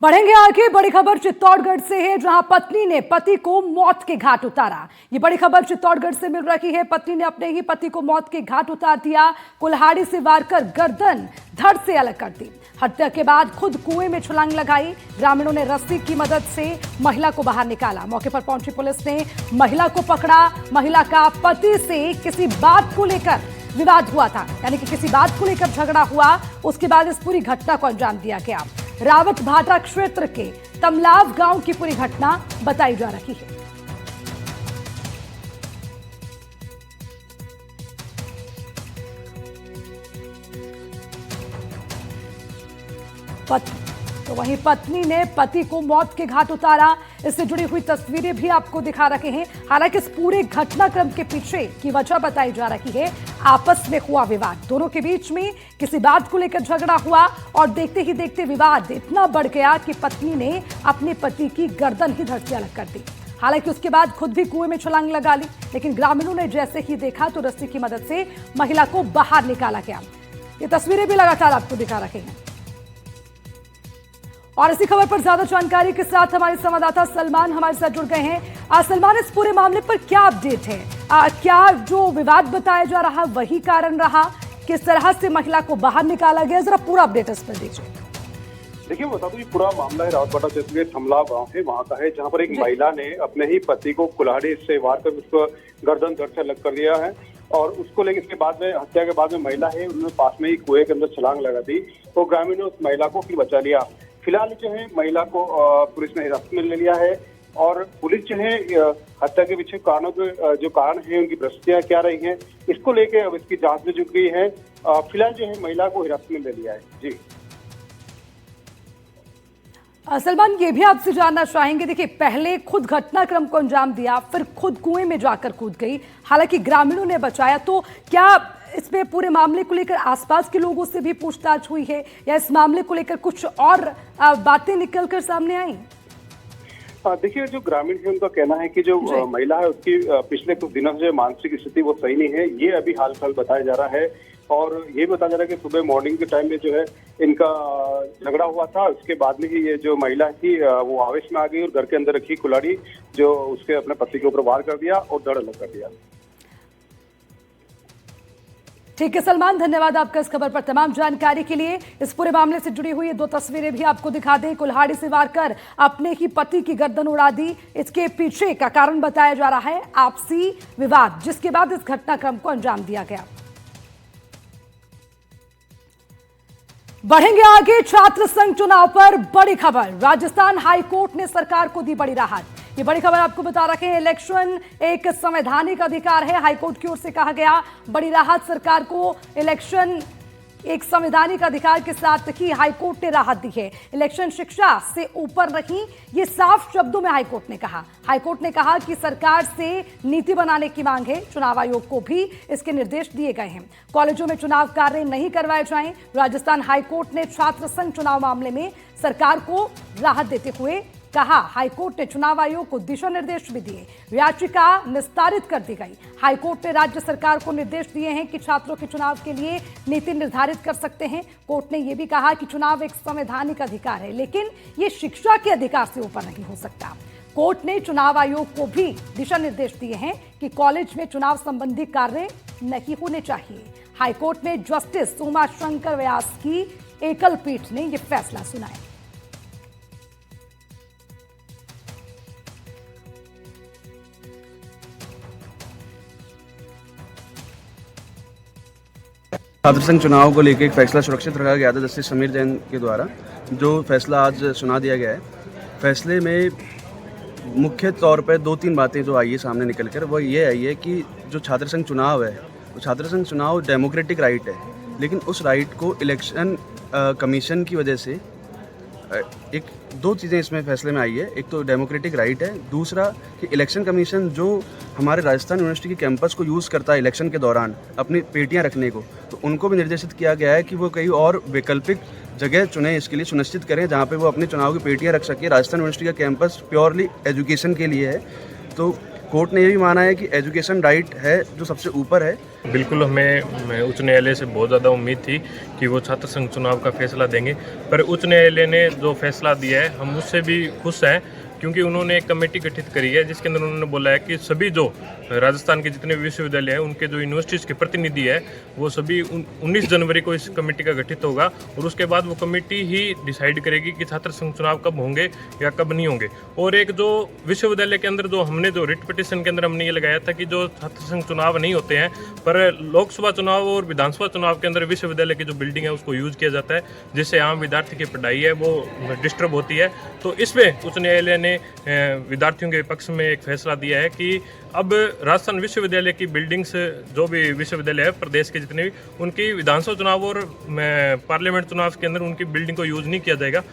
बढ़ेंगे आगे। बड़ी खबर चित्तौड़गढ़ से है, जहां पत्नी ने पति को मौत के घाट उतारा। ये बड़ी खबर चित्तौड़गढ़ से मिल रही है। पत्नी ने अपने ही पति को मौत के घाट उतार दिया। कुल्हाड़ी से वार कर गर्दन धड़ से अलग कर दी। हत्या के बाद खुद कुएं में छलांग लगाई। ग्रामीणों ने रस्सी की मदद से महिला को बाहर निकाला। मौके पर पहुंची पुलिस ने महिला को पकड़ा। महिला का पति से किसी बात को लेकर विवाद हुआ था, यानी कि किसी बात को लेकर झगड़ा हुआ। उसके बाद इस पूरी घटना को अंजाम दिया गया। रावत भाटा क्षेत्र के तमलाव गांव की पूरी घटना बताई जा रही है। तो वहीं पत्नी ने पति को मौत के घाट उतारा। इससे जुड़ी हुई तस्वीरें भी आपको दिखा रहे हैं। हालांकि इस पूरे घटनाक्रम के पीछे की वजह बताई जा रही है आपस में हुआ विवाद। दोनों के बीच में किसी बात को लेकर झगड़ा हुआ और देखते ही देखते विवाद इतना बढ़ गया कि पत्नी ने अपने पति की गर्दन ही धड़ से अलग कर दी। हालांकि उसके बाद खुद भी कुएं में छलांग लगा ली, लेकिन ग्रामीणों ने जैसे ही देखा तो रस्सी की मदद से महिला को बाहर निकाला गया। ये तस्वीरें भी लगातार आपको दिखा रहे हैं। और इसी खबर पर ज्यादा जानकारी के साथ हमारे संवाददाता सलमान हमारे साथ जुड़ गए हैं। सलमान, इस पूरे मामले पर क्या अपडेट है? क्या जो विवाद बताया जा रहा वही कारण रहा? किस तरह से महिला को बाहर निकाला गया? जरा पूरा अपडेट इस पर दीजिए। देखिए, बता दूं, ये पूरा मामला है रावतभाटा क्षेत्र के थमलाव गांव है, वहां का है, जहां पर एक महिला ने अपने ही पति को कुल्हाड़ी से वार कर उसको गर्दन धड़ से अलग कर दिया है। और उसको लेकर इसके बाद में हत्या के बाद में महिला है उन्होंने पास में ही कुएं के अंदर छलांग लगा दी। तो ग्रामीणों ने उस महिला को फिर बचा लिया। फिलहाल जो है महिला को पुलिस ने हिरासत में ले लिया है। और पुलिस जो है हत्या के पीछे कारणों के जो कारण है, उनकी प्रस्तुतियां क्या रही हैं, इसको लेके अब इसकी जांच में जुट गई है। फिलहाल जो है महिला को हिरासत में ले लिया है। जी सलमान, ये भी आपसे जानना चाहेंगे, देखिए पहले खुद घटनाक्रम को अंजाम दिया, फिर खुद कुएं में जाकर कूद गई, हालांकि ग्रामीणों ने बचाया। तो क्या इसमें पूरे मामले को लेकर आसपास के लोगों से भी पूछताछ हुई है, या इस मामले को लेकर कुछ और बातें निकलकर सामने आई? देखिए, जो ग्रामीण है उनका कहना है कि जो महिला है उसकी पिछले कुछ दिनों से मानसिक स्थिति वो सही नहीं है। ये अभी हाल फिलहाल बताया जा रहा है। और ये बताया जा रहा है कि सुबह मॉर्निंग के टाइम में जो है इनका झगड़ा हुआ था। उसके बाद में ही ये जो महिला थी वो आवेश में आ गई और घर के अंदर रखी कुल्हाड़ी जो उसके अपने पति के ऊपर वार कर दिया और धड़ अलग कर दिया। ठीक है सलमान, धन्यवाद आपका इस खबर पर तमाम जानकारी के लिए। इस पूरे मामले से जुड़ी हुई 2 तस्वीरें भी आपको दिखा दें। कुल्हाड़ी से वार कर अपने ही पति की गर्दन उड़ा दी। इसके पीछे का कारण बताया जा रहा है आपसी विवाद, जिसके बाद इस घटनाक्रम को अंजाम दिया गया। बढ़ेंगे आगे। छात्र संघ चुनाव पर बड़ी खबर। राजस्थान हाईकोर्ट ने सरकार को दी बड़ी राहत। ये बड़ी खबर आपको बता रखे हैं। इलेक्शन एक संवैधानिक अधिकार है, हाईकोर्ट की ओर से कहा गया। बड़ी राहत सरकार को। इलेक्शन एक संवैधानिक अधिकार के साथ ही हाईकोर्ट ने राहत दी है। इलेक्शन शिक्षा से ऊपर नहीं, ये साफ शब्दों में हाईकोर्ट ने कहा। हाईकोर्ट ने कहा कि सरकार से नीति बनाने की मांग है। चुनाव आयोग को भी इसके निर्देश दिए गए हैं। कॉलेजों में चुनाव कार्य नहीं करवाए जाएं। राजस्थान हाईकोर्ट ने छात्र संघ चुनाव मामले में सरकार को राहत देते हुए कहा, हाईकोर्ट ने चुनाव आयोग को दिशा निर्देश भी दिए। याचिका निस्तारित कर दी गई। हाईकोर्ट ने राज्य सरकार को निर्देश दिए हैं कि छात्रों के चुनाव के लिए नीति निर्धारित कर सकते हैं। कोर्ट ने यह भी कहा कि चुनाव एक संवैधानिक अधिकार है, लेकिन यह शिक्षा के अधिकार से ऊपर नहीं हो सकता। कोर्ट ने चुनाव आयोग को भी दिशा निर्देश दिए हैं कि कॉलेज में चुनाव संबंधी कार्य नहीं होने चाहिए। हाईकोर्ट में जस्टिस उमाशंकर व्यास की एकल पीठ ने यह फैसला सुनाया। छात्र संघ चुनाव को लेकर एक फैसला सुरक्षित रखा गया था जस्टिस समीर जैन के द्वारा। जो फैसला आज सुना दिया गया है, फैसले में मुख्य तौर पर 2-3 बातें जो आई है सामने निकल कर, वो ये आई है कि जो छात्र संघ चुनाव है, वो छात्र संघ चुनाव डेमोक्रेटिक राइट है, लेकिन उस राइट को इलेक्शन कमीशन की वजह से एक 2 चीज़ें इसमें फैसले में आई है। एक तो डेमोक्रेटिक राइट है, दूसरा कि इलेक्शन कमीशन जो हमारे राजस्थान यूनिवर्सिटी के कैंपस को यूज़ करता है इलेक्शन के दौरान अपनी पेटियां रखने को, तो उनको भी निर्देशित किया गया है कि वो कई और वैकल्पिक जगह चुने, इसके लिए सुनिश्चित करें जहाँ पे वो अपने चुनाव की पेटियां रख सके। राजस्थान यूनिवर्सिटी का कैंपस प्योरली एजुकेशन के लिए है, तो कोर्ट ने ये भी माना है कि एजुकेशन राइट है जो सबसे ऊपर है। बिल्कुल, हमें उच्च न्यायालय से बहुत ज़्यादा उम्मीद थी कि वो छात्र संघ चुनाव का फैसला देंगे, पर उच्च न्यायालय ने जो फैसला दिया है हम उससे भी खुश हैं, क्योंकि उन्होंने एक कमेटी गठित करी है जिसके अंदर उन्होंने बोला है कि सभी जो राजस्थान के जितने भी विश्वविद्यालय हैं उनके जो यूनिवर्सिटीज़ के प्रतिनिधि है वो सभी 19 जनवरी को इस कमेटी का गठित होगा और उसके बाद वो कमेटी ही डिसाइड करेगी कि छात्र संघ चुनाव कब होंगे या कब नहीं होंगे। और एक जो विश्वविद्यालय के अंदर जो हमने जो रिट पिटिशन के अंदर हमने ये लगाया था कि जो छात्र संघ चुनाव नहीं होते हैं पर लोकसभा चुनाव और विधानसभा चुनाव के अंदर विश्वविद्यालय की जो बिल्डिंग है उसको यूज किया जाता है, जिससे आम विद्यार्थी की पढ़ाई है वो डिस्टर्ब होती है। तो इसमें उच्च न्यायालय ने विद्यार्थियों के पक्ष में एक फैसला दिया है कि अब राजस्थान विश्वविद्यालय की बिल्डिंग्स जो भी विश्वविद्यालय है प्रदेश के जितने भी, उनकी विधानसभा चुनाव और पार्लियामेंट चुनाव के अंदर उनकी बिल्डिंग को यूज नहीं किया जाएगा।